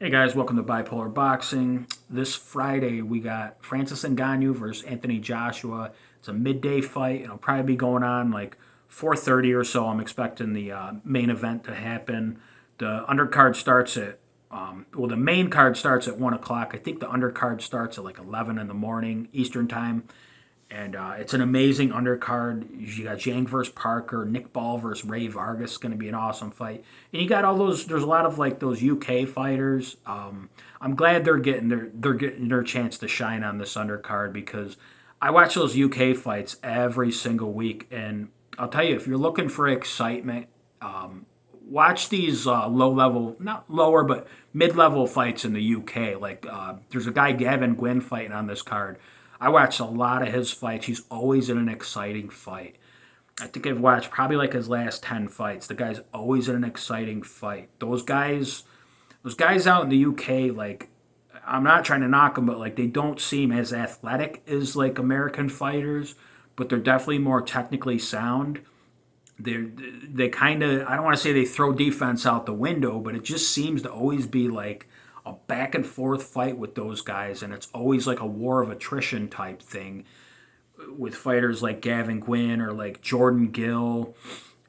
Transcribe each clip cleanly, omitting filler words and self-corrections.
Hey guys, welcome to Bipolar Boxing. This Friday we got Francis Ngannou versus Anthony Joshua. It's a midday fight. It'll probably be going on like 4:30 or so. I'm expecting the main event to happen. The undercard starts at the main card starts at 1 o'clock. I think the undercard starts at like 11 in the morning Eastern time. And it's an amazing undercard. You got Jang versus Parker, Nick Ball versus Ray Vargas, going to be an awesome fight. And you got all those. There's a lot of like those UK fighters. I'm glad they're getting their chance to shine on this undercard because I watch those UK fights every single week, and I'll tell you, if you're looking for excitement, watch these low level, not lower, but mid level fights in the UK. Like there's a guy Gavin Gwynn fighting on this card. I watched a lot of his fights. He's always in an exciting fight. I think I've watched probably like his last 10 fights. The guy's always in an exciting fight. Those guys out in the UK, like I'm not trying to knock them, but like they don't seem as athletic as like American fighters, but they're definitely more technically sound. They kind of, I don't want to say they throw defense out the window, but it just seems to always be like a back and forth fight with those guys, and it's always like a war of attrition type thing with fighters like Gavin Gwynn or like Jordan Gill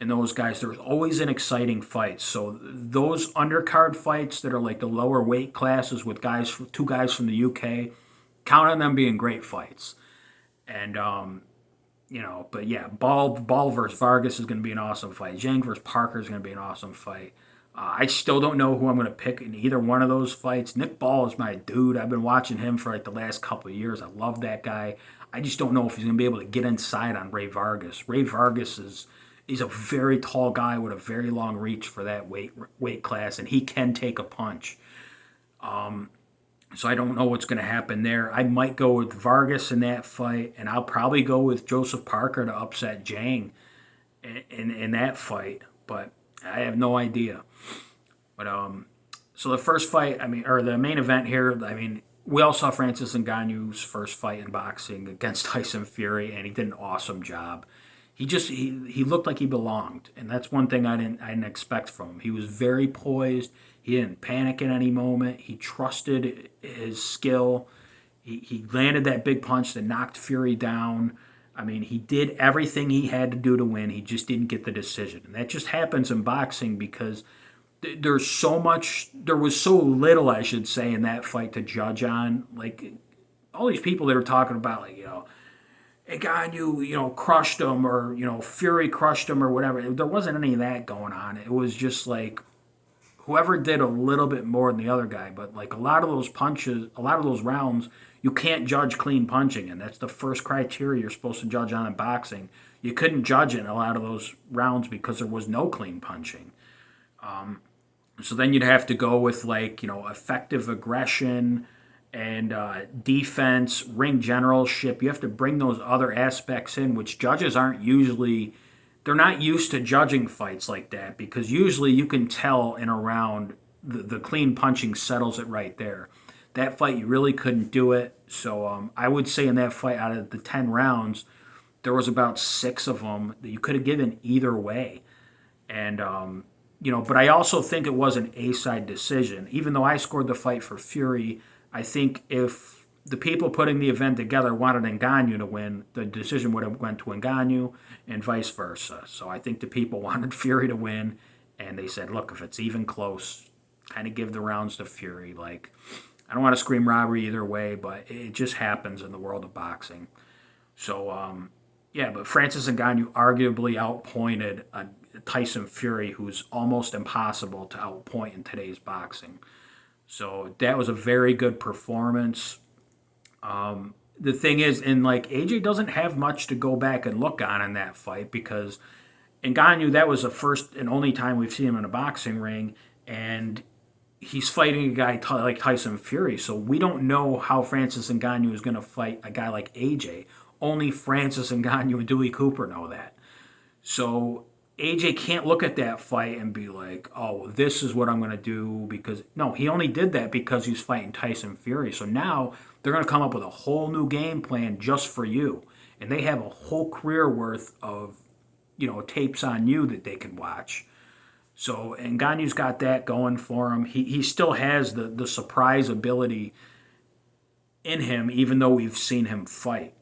and those guys. There's always an exciting fight. So those undercard fights that are like the lower weight classes with two guys from the UK, count on them being great fights. And but yeah, Ball versus Vargas is going to be an awesome fight. Zhang versus Parker is going to be an awesome fight. I still don't know who I'm going to pick in either one of those fights. Nick Ball is my dude. I've been watching him for like the last couple of years. I love that guy. I just don't know if he's going to be able to get inside on Ray Vargas. Ray Vargas is he's a very tall guy with a very long reach for that weight class, and he can take a punch. So I don't know what's going to happen there. I might go with Vargas in that fight, and I'll probably go with Joseph Parker to upset Jang in that fight. But I have no idea. But so the first fight, I mean, or the main event here, I mean, we all saw Francis Ngannou's first fight in boxing against Tyson Fury, and he did an awesome job. He looked like he belonged, and that's one thing I didn't expect from him. He was very poised. He didn't panic at any moment. He trusted his skill. He landed that big punch that knocked Fury down. I mean, he did everything he had to do to win. He just didn't get the decision, and that just happens in boxing because there was so little, I should say, in that fight to judge on. Like all these people that are talking about, like Ngannou, crushed him, or Fury crushed him, or whatever. There wasn't any of that going on. It was just like whoever did a little bit more than the other guy. But like a lot of those punches, a lot of those rounds, you can't judge clean punching, and that's the first criteria you're supposed to judge on in boxing. You couldn't judge it in a lot of those rounds because there was no clean punching. So then you'd have to go with like effective aggression and defense, ring generalship. You have to bring those other aspects in, which judges aren't usually. They're not used to judging fights like that because usually you can tell in a round the clean punching settles it right there. That fight you really couldn't do it. So I would say in that fight, out of the 10 rounds, there was about six of them that you could have given either way. And but I also think it was an A-side decision. Even though I scored the fight for Fury, I think if the people putting the event together wanted Ngannou to win, the decision would have went to Ngannou and vice versa. So I think the people wanted Fury to win, and they said, look, if it's even close, kind of give the rounds to Fury. Like, I don't want to scream robbery either way, but it just happens in the world of boxing. So, yeah, but Francis Ngannou arguably outpointed Tyson Fury, who's almost impossible to outpoint in today's boxing. So that was a very good performance. The thing is, and like AJ doesn't have much to go back and look on in that fight because Ngannou, that was the first and only time we've seen him in a boxing ring, and he's fighting a guy like Tyson Fury. So we don't know how Francis Ngannou is going to fight a guy like AJ. Only Francis Ngannou and Dewey Cooper know that. So AJ can't look at that fight and be like, oh, this is what I'm going to do because no, he only did that because he's fighting Tyson Fury. So now they're going to come up with a whole new game plan just for you. And they have a whole career worth of, tapes on you that they can watch. So Ngannou's got that going for him. He still has the surprise ability in him, even though we've seen him fight.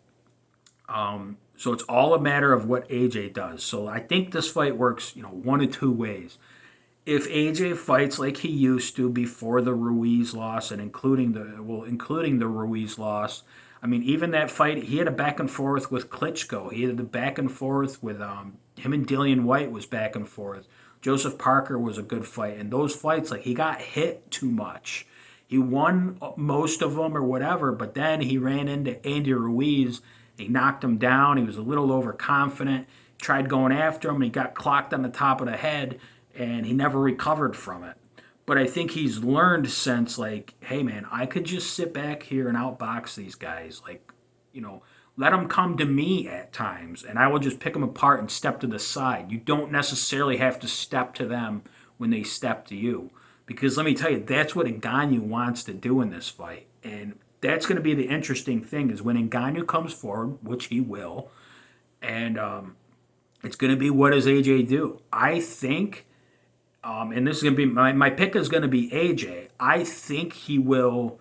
So it's all a matter of what AJ does. So I think this fight works, one of two ways. If AJ fights like he used to before the Ruiz loss, and including the Ruiz loss, I mean, even that fight, he had a back and forth with Klitschko. He had the back and forth with him and Dillian White was back and forth. Joseph Parker was a good fight, and those fights, like he got hit too much. He won most of them or whatever, but then he ran into Andy Ruiz. He knocked him down. He was a little overconfident. Tried going after him. And he got clocked on the top of the head, and he never recovered from it. But I think he's learned since, like, hey man, I could just sit back here and outbox these guys. Like, let them come to me at times, and I will just pick them apart and step to the side. You don't necessarily have to step to them when they step to you. Because let me tell you, that's what Ngannou wants to do in this fight. And that's going to be the interesting thing is when Ngannou comes forward, which he will, and it's going to be what does AJ do? I think, and this is going to be, my pick is going to be AJ. I think he will,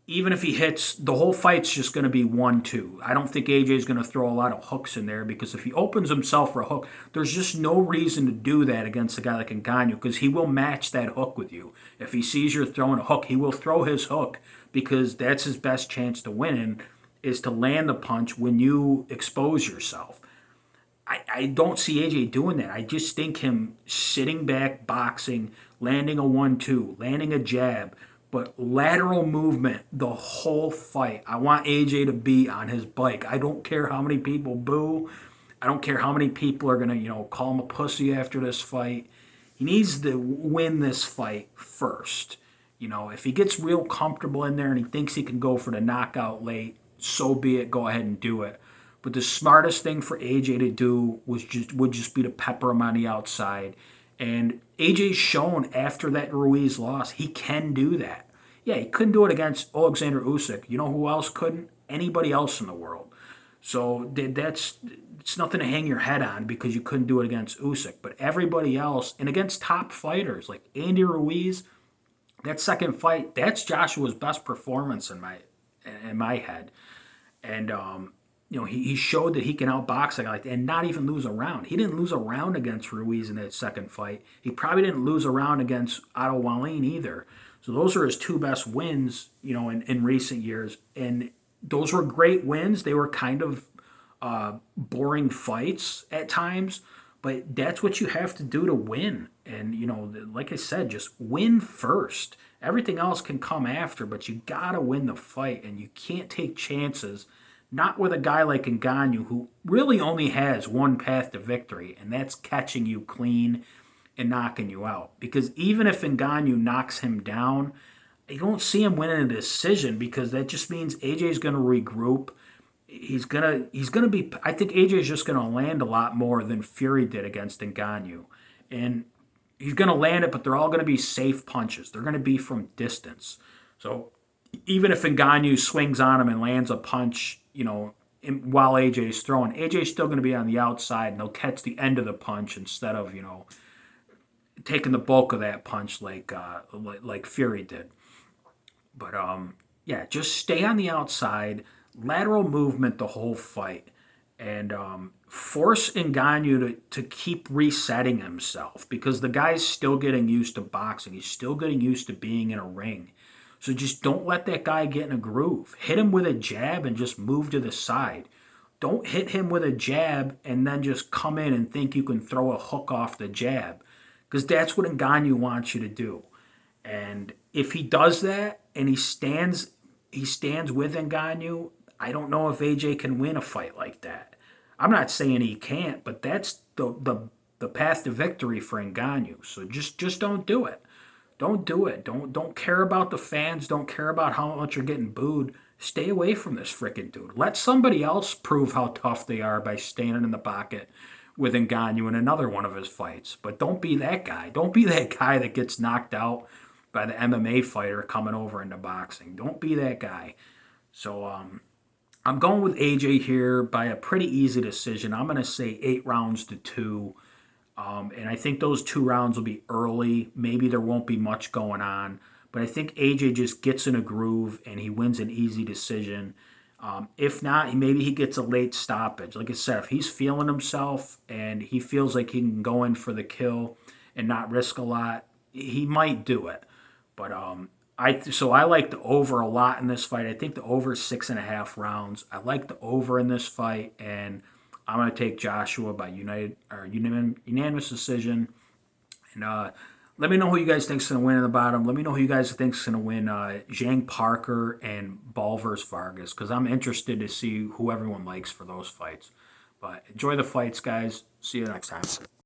even if he hits, the whole fight's just going to be 1-2. I don't think AJ is going to throw a lot of hooks in there because if he opens himself for a hook, there's just no reason to do that against a guy like Ngannou because he will match that hook with you. If he sees you're throwing a hook, he will throw his hook because that's his best chance to win is to land the punch when you expose yourself. I don't see AJ doing that. I just think him sitting back, boxing, landing a 1-2, landing a jab, but lateral movement the whole fight. I want AJ to be on his bike. I don't care how many people boo. I don't care how many people are going to, call him a pussy after this fight. He needs to win this fight first. If he gets real comfortable in there and he thinks he can go for the knockout late, so be it. Go ahead and do it. But the smartest thing for AJ to do would just be to pepper him on the outside. And AJ's shown after that Ruiz loss, he can do that. Yeah, he couldn't do it against Alexander Usyk. You know who else couldn't? Anybody else in the world. So it's nothing to hang your head on because you couldn't do it against Usyk. But everybody else, and against top fighters like Andy Ruiz, that second fight, that's Joshua's best performance in my head. And he showed that he can outbox a guy like that and not even lose a round. He didn't lose a round against Ruiz in that second fight. He probably didn't lose a round against Otto Wallin either. So those are his two best wins, in recent years. And those were great wins. They were kind of boring fights at times, but that's what you have to do to win. And, like I said, just win first. Everything else can come after, but you got to win the fight, and you can't take chances. Not with a guy like Ngannou, who really only has one path to victory, and that's catching you clean and knocking you out. Because even if Ngannou knocks him down, you don't see him winning a decision because that just means AJ's going to regroup. He's gonna be. I think AJ's just going to land a lot more than Fury did against Ngannou, and he's going to land it. But they're all going to be safe punches. They're going to be from distance. So even if Ngannou swings on him and lands a punch, while AJ's throwing, AJ's still going to be on the outside, and they'll catch the end of the punch instead of taking the bulk of that punch like Fury did. But yeah, just stay on the outside, lateral movement the whole fight, and force Ngannou to keep resetting himself because the guy's still getting used to boxing. He's still getting used to being in a ring. So just don't let that guy get in a groove. Hit him with a jab and just move to the side. Don't hit him with a jab and then just come in and think you can throw a hook off the jab because that's what Ngannou wants you to do. And if he does that and he stands with Ngannou, I don't know if AJ can win a fight like that. I'm not saying he can't, but that's the path to victory for Ngannou. So just don't do it. Don't do it. Don't care about the fans. Don't care about how much you're getting booed. Stay away from this freaking dude. Let somebody else prove how tough they are by standing in the pocket with Ngannou in another one of his fights. But don't be that guy. Don't be that guy that gets knocked out by the MMA fighter coming over into boxing. Don't be that guy. So I'm going with AJ here by a pretty easy decision. I'm going to say 8 rounds to 2. And I think those 2 rounds will be early. Maybe there won't be much going on. But I think AJ just gets in a groove and he wins an easy decision. If not, maybe he gets a late stoppage. Like I said, if he's feeling himself and he feels like he can go in for the kill and not risk a lot, he might do it. But I like the over a lot in this fight. I think the over is 6.5 rounds. I like the over in this fight, and I'm gonna take Joshua by unanimous decision. And let me know who you guys think's gonna win in the bottom. Let me know who you guys think's gonna win Zhang Parker and Ball versus Vargas, because I'm interested to see who everyone likes for those fights. But enjoy the fights, guys. See you next time.